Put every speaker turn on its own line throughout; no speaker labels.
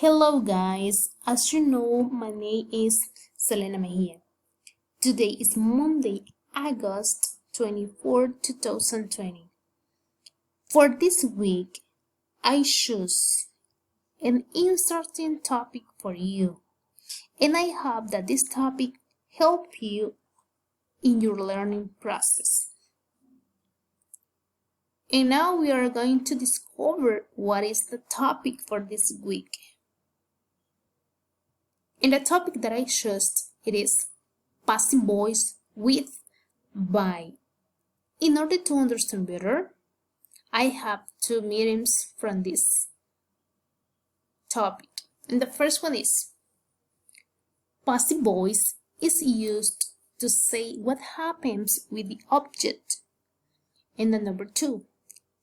Hello guys, as you know, my name is Selena Mejia. Today is Monday, August 24, 2020. For this week, I choose an interesting topic for you, and I hope that this topic help you in your learning process. And now we are going to discover what is the topic for this week. And the topic that I chose, it is passive voice with by. In order to understand better, I have two meanings from this topic. And the first one is passive voice is used to say what happens with the object. And the number two,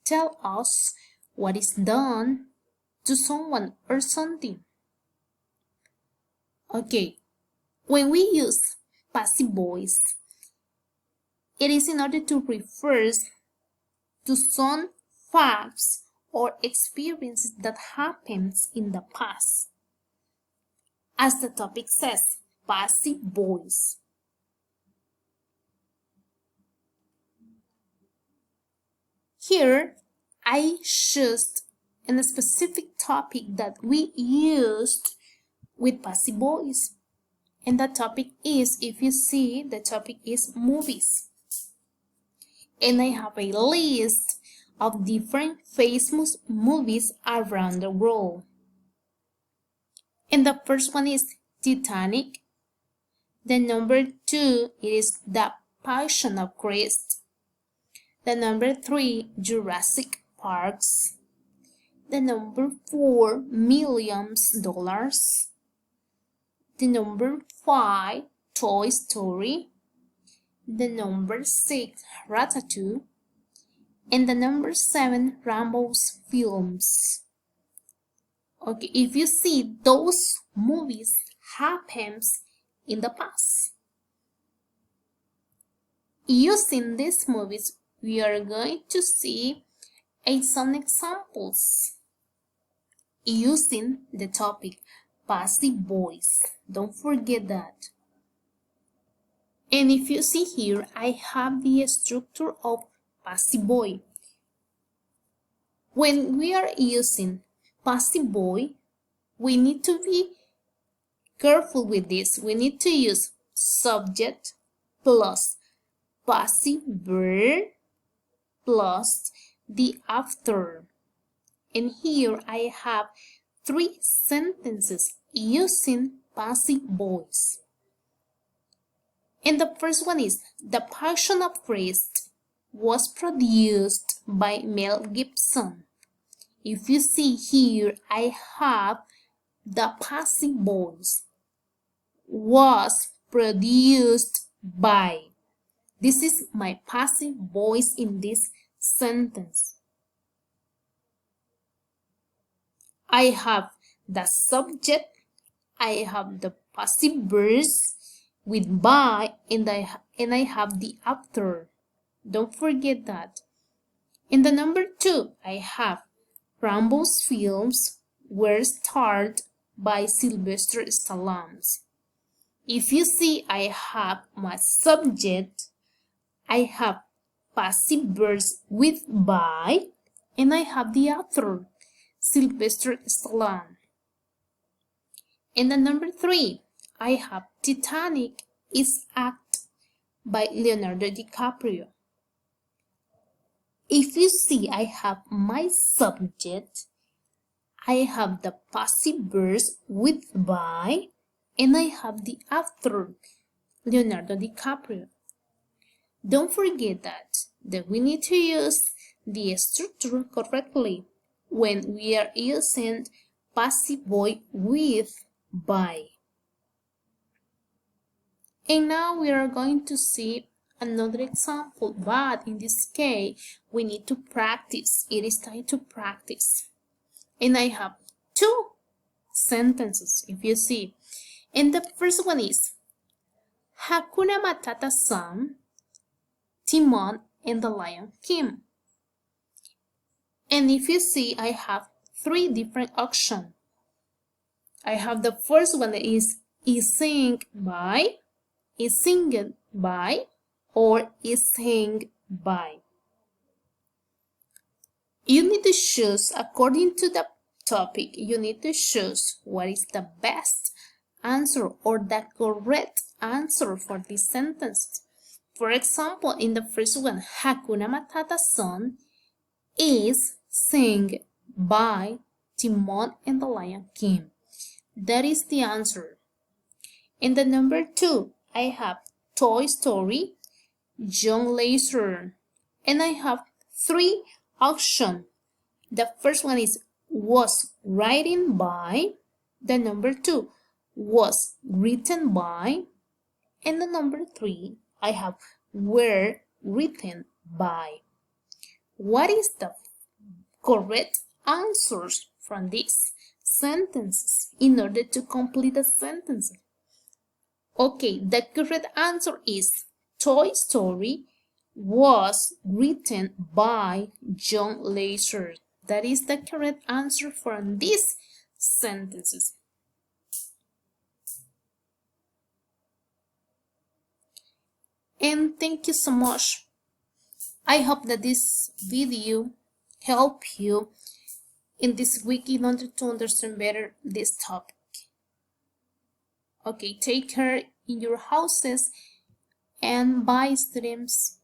tell us what is done to someone or something. Okay, when we use passive voice, it is in order to refer to some facts or experiences that happens in the past. As the topic says, passive voice. Here, I chose a specific topic that we used with passive voice. And that topic is, if you see, the topic is movies. And I have a list of different famous movies around the world. And the first one is Titanic. The number two is The Passion of Christ. The number three, Jurassic Parks. The number four, Millions Dollars. The number five, Toy Story. The number six, Ratatouille. And the number seven, Rambo's films. Okay, if you see, those movies happens in the past. Using these movies, we are going to see some examples using the topic passive voice. Don't forget that. And if you see here, I have the structure of passive voice. When we are using passive voice, we need to be careful with this. We need to use subject plus passive verb plus the after. And here I have three sentences using passive voice. And the first one is, The Passion of Christ was produced by Mel Gibson. If you see here, I have the passive voice. Was produced by. This is my passive voice in this sentence. I have the subject, I have the passive verbs with by, and I have the after. Don't forget that. In the number two, I have Rambo's films were starred by Sylvester Stallone. If you see, I have my subject, I have passive verbs with by, and I have the author, Sylvester Stallone. In the number three, I have Titanic is acted by Leonardo DiCaprio. If you see, I have my subject, I have the passive verbs with by, and I have the after, Leonardo DiCaprio. Don't forget that we need to use the structure correctly when we are using passive voice with by. And now we are going to see another example, but in this case we need to practice. It is time to practice. And I have two sentences, if you see. And the first one is Hakuna Matata-san, Timon and the Lion King. And if you see, I have three different options. I have the first one that is sing by, is singed by, or is sang by. You need to choose according to the topic. You need to choose what is the best answer or the correct answer for this sentence. For example, in the first one, Hakuna Matata song is sung by Timon and the Lion King. That is the answer. In the number 2, I have Toy Story, John Lasseter, and I have 3 options. The first one is was written by, the number 2 was written by, and the number 3 I have were written by. What is the correct answers from these sentences in order to complete the sentence? Okay, the correct answer is Toy Story was written by John Lasseter. That is the correct answer for these sentences. And thank you so much. I hope that this video helped you in this week in order to understand better this topic. Okay, take care in your houses and bye, students.